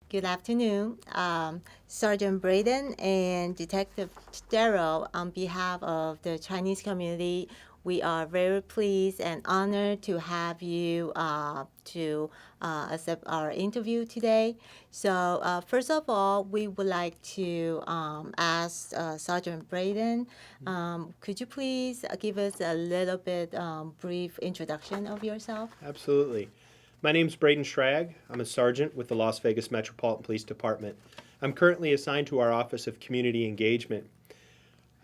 Good afternoon, Sergeant Braden and Detective Darrell. On behalf of the Chinese community, we are very pleased and honored to have you to accept our interview today. So, first of all, we would like to ask Sergeant Braden, could you please give us a little bit brief introduction of yourself? Absolutely. My name's Braden Schrag. I'm a sergeant with the Las Vegas Metropolitan Police Department. I'm currently assigned to our Office of Community Engagement.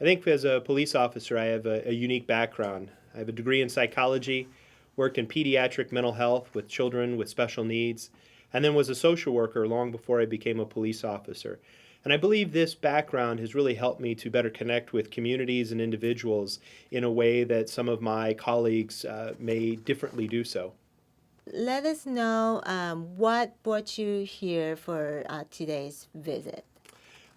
I think as a police officer, I have a unique background. I have a degree in psychology, worked in pediatric mental health with children with special needs, and then was a social worker long before I became a police officer. And I believe this background has really helped me to better connect with communities and individuals in a way that some of my colleagues may differently do so. Let us know what brought you here for today's visit.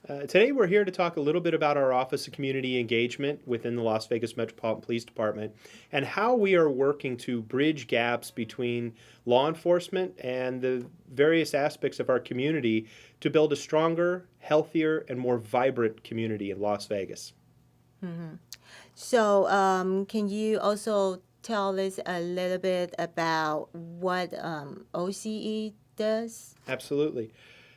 Today, we're here to talk a little bit about our Office of Community Engagement within the Las Vegas Metropolitan Police Department and how we are working to bridge gaps between law enforcement and the various aspects of our community to build a stronger, healthier, and more vibrant community in Las Vegas. So, can you also tell us a little bit about what OCE does? Absolutely.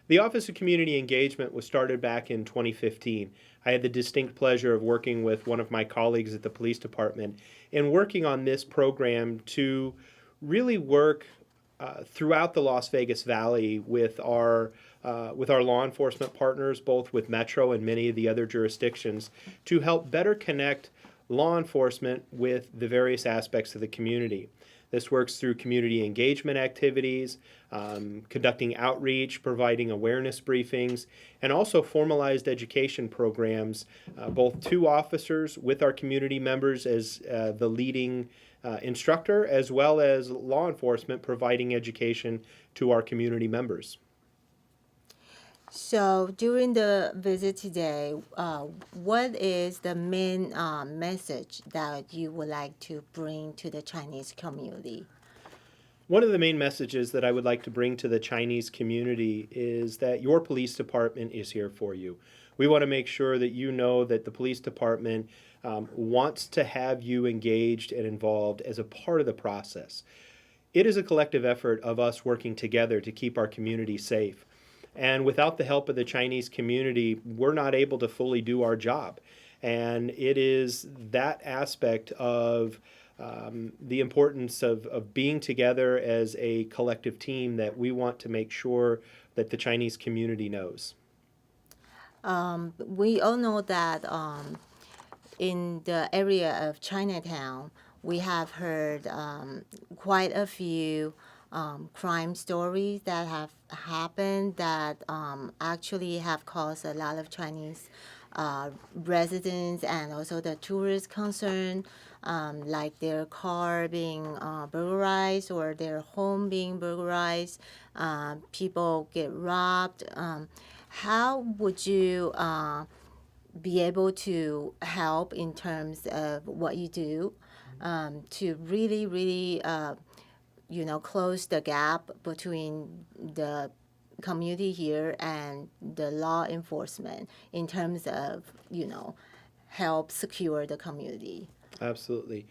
The Office of Community Engagement was started back in 2015. I had the distinct pleasure of working with one of my colleagues at the police department and working on this program to really work throughout the Las Vegas Valley with our law enforcement partners, both with Metro and many of the other jurisdictions, to help better connect law enforcement with the various aspects of the community. This works through community engagement activities, conducting outreach, providing awareness briefings, and also formalized education programs, both to officers with our community members as the leading instructor, as well as law enforcement providing education to our community members. So, during the visit today, what is the main message that you would like to bring to the Chinese community? One of the main messages that I would like to bring to the Chinese community is that your police department is here for you. We want to make sure that you know that the police department wants to have you engaged and involved as a part of the process. It is a collective effort of us working together to keep our community safe. And without the help of the Chinese community, we're not able to fully do our job. And it is that aspect of the importance of being together as a collective team that we want to make sure that the Chinese community knows. We all know that in the area of Chinatown, we have heard quite a few crime stories that have happened that actually have caused a lot of Chinese residents and also the tourists concern, like their car being burglarized or their home being burglarized, people get robbed. How would you be able to help in terms of what you do to really close the gap between the community here and the law enforcement in terms of help secure the community? Absolutely.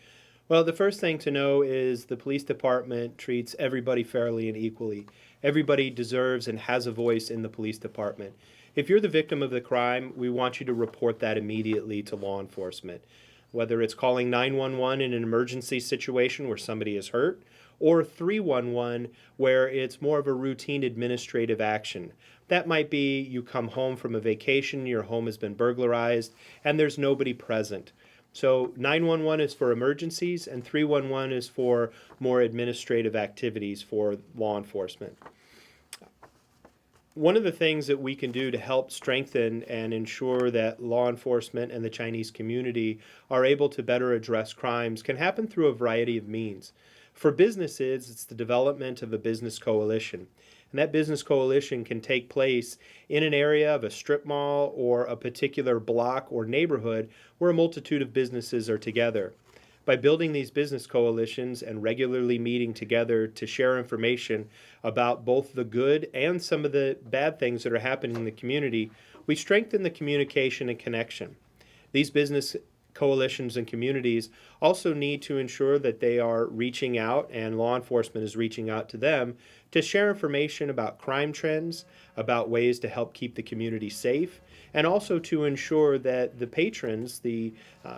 Well, the first thing to know is the police department treats everybody fairly and equally. Everybody deserves and has a voice in the police department. If you're the victim of the crime, we want you to report that immediately to law enforcement. Whether it's calling 911 in an emergency situation where somebody is hurt, or 311 where it's more of a routine administrative action. That might be you come home from a vacation, your home has been burglarized, and there's nobody present. So 911 is for emergencies, and 311 is for more administrative activities for law enforcement. One of the things that we can do to help strengthen and ensure that law enforcement and the Chinese community are able to better address crimes can happen through a variety of means. For businesses, it's the development of a business coalition. And that business coalition can take place in an area of a strip mall or a particular block or neighborhood where a multitude of businesses are together. By building these business coalitions and regularly meeting together to share information about both the good and some of the bad things that are happening in the community, we strengthen the communication and connection. These business coalitions and communities also need to ensure that they are reaching out, and law enforcement is reaching out to them to share information about crime trends, about ways to help keep the community safe, and also to ensure that the patrons,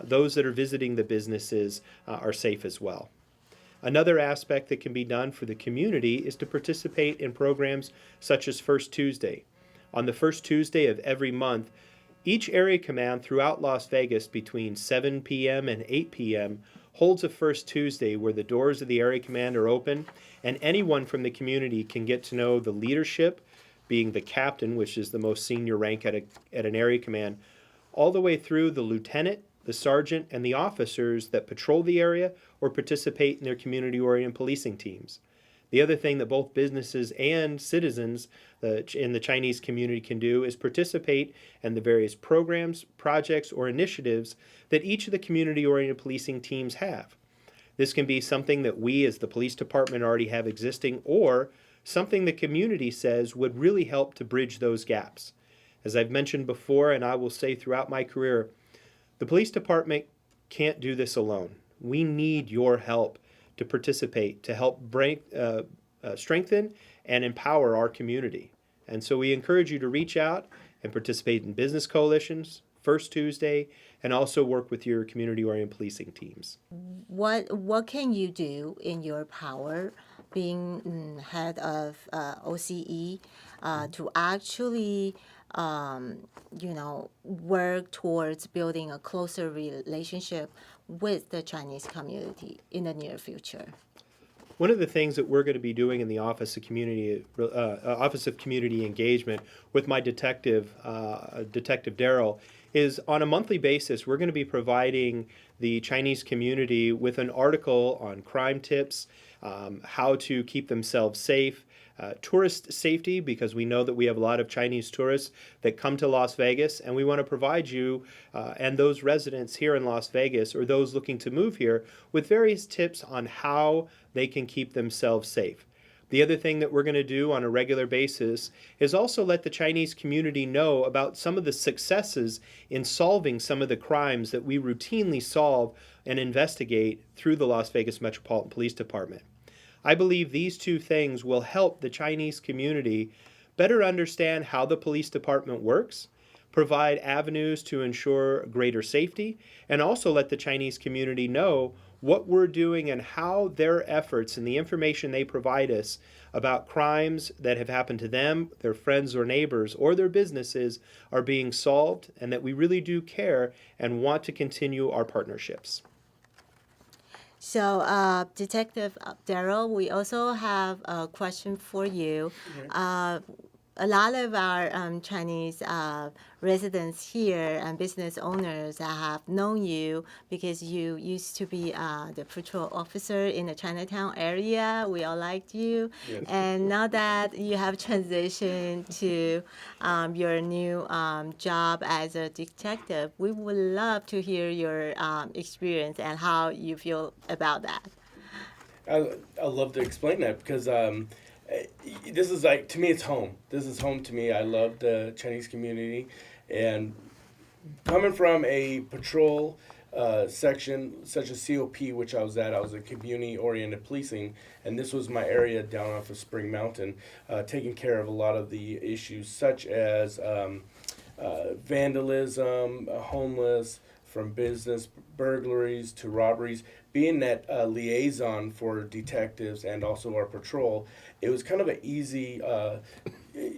those that are visiting the businesses, are safe as well. Another aspect that can be done for the community is to participate in programs such as First Tuesday. On the first Tuesday of every month, each area command throughout Las Vegas between 7 p.m. and 8 p.m. holds a First Tuesday where the doors of the area command are open and anyone from the community can get to know the leadership, being the captain, which is the most senior rank at an area command, all the way through the lieutenant, the sergeant, and the officers that patrol the area or participate in their community-oriented policing teams. The other thing that both businesses and citizens in the Chinese community can do is participate in the various programs, projects, or initiatives that each of the community-oriented policing teams have. This can be something that we as the police department already have existing, or something the community says would really help to bridge those gaps. As I've mentioned before, and I will say throughout my career, the police department can't do this alone. We need your help to participate, to help strengthen and empower our community. And so we encourage you to reach out and participate in business coalitions, First Tuesday, and also work with your community-oriented policing teams. What can you do in your power, being head of OCE, to actually work towards building a closer relationship with the Chinese community in the near future? One of the things that we're going to be doing in the Office of Community Engagement with my detective, Detective Darrell, is on a monthly basis we're going to be providing the Chinese community with an article on crime tips, how to keep themselves safe, tourist safety, because we know that we have a lot of Chinese tourists that come to Las Vegas, and we want to provide you and those residents here in Las Vegas or those looking to move here with various tips on how they can keep themselves safe. The other thing that we're going to do on a regular basis is also let the Chinese community know about some of the successes in solving some of the crimes that we routinely solve and investigate through the Las Vegas Metropolitan Police Department. I believe these two things will help the Chinese community better understand how the police department works, provide avenues to ensure greater safety, and also let the Chinese community know what we're doing and how their efforts and the information they provide us about crimes that have happened to them, their friends or neighbors, or their businesses are being solved, and that we really do care and want to continue our partnerships. So, Detective Darrell, we also have a question for you. A lot of our Chinese residents here and business owners have known you because you used to be the patrol officer in the Chinatown area. We all liked you. Yes. And now that you have transitioned to your new job as a detective, we would love to hear your experience and how you feel about that. I love to explain that because this is like, to me, it's home. This is home to me. I love the Chinese community, and coming from a patrol section such as COP, which I was at, I was a community-oriented policing, and this was my area down off of Spring Mountain, taking care of a lot of the issues such as vandalism, homeless, from business burglaries to robberies. Being that liaison for detectives and also our patrol, it was kind of an easy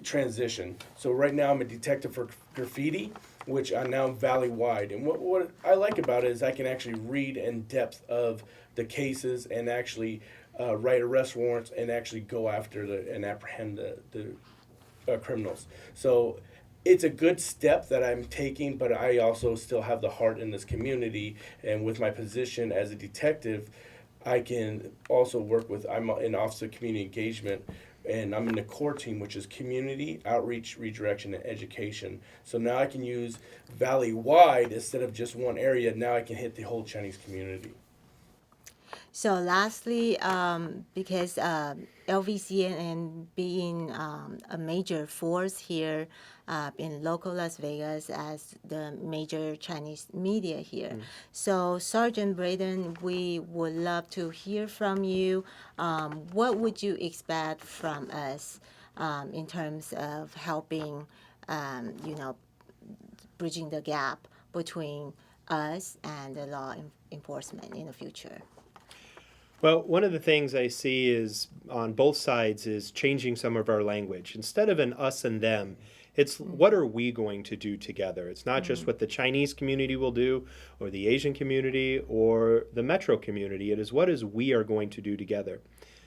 transition. So right now I'm a detective for graffiti, which I'm now valley-wide. And what I like about it is I can actually read in depth of the cases and actually write arrest warrants and actually go after and apprehend the criminals. So it's a good step that I'm taking, but I also still have the heart in this community. And with my position as a detective, I can also work with, I'm in Office of Community Engagement, and I'm in the core team, which is community, outreach, redirection, and education. So now I can use valley-wide instead of just one area. Now I can hit the whole Chinese community. So lastly, because LVCNN being a major force here in local Las Vegas as the major Chinese media here. So Sergeant Braden, we would love to hear from you. What would you expect from us in terms of helping, bridging the gap between us and the law enforcement in the future? Well, one of the things I see is on both sides is changing some of our language. Instead of an us and them, it's what are we going to do together? It's not just what the Chinese community will do or the Asian community or the metro community. It is what is we are going to do together.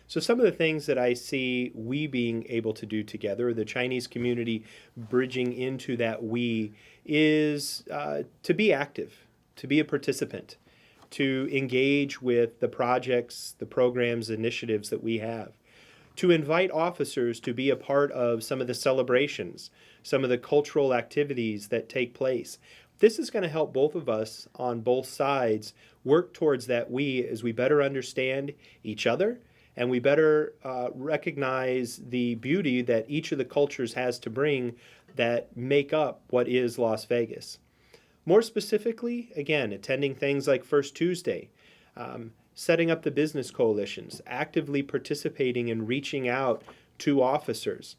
So some of the things that I see we being able to do together, the Chinese community bridging into that we, is to be active, to be a participant, to engage with the projects, the programs, initiatives that we have, to invite officers to be a part of some of the celebrations, some of the cultural activities that take place. This is going to help both of us on both sides work towards that we as we better understand each other and we better recognize the beauty that each of the cultures has to bring that make up what is Las Vegas. More specifically, again, attending things like First Tuesday, setting up the business coalitions, actively participating and reaching out to officers.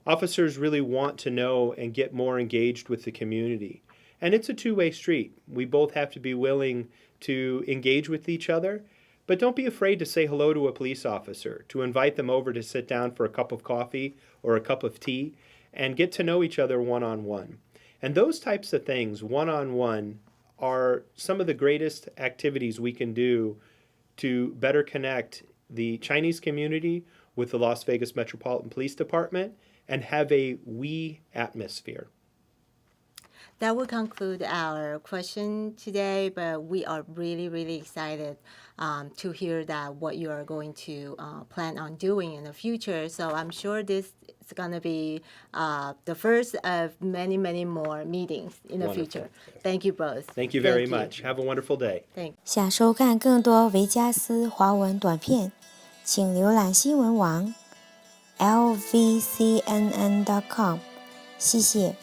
Officers really want to know and get more engaged with the community. And it's a two-way street. We both have to be willing to engage with each other, but don't be afraid to say hello to a police officer, to invite them over to sit down for a cup of coffee or a cup of tea and get to know each other one-on-one. And those types of things, one-on-one, are some of the greatest activities we can do to better connect the Chinese community with the Las Vegas Metropolitan Police Department and have a we atmosphere. That will conclude our question today, but we are really, really excited to hear that what you are going to plan on doing in the future. So I'm sure this is going to be the first of many, many more meetings in the Wonderful. future. Thank you both. Thank you very much. Have a wonderful day. Thank you. 想收看更多维加斯华文短片，请浏览新闻网 lvcnn.com。谢谢。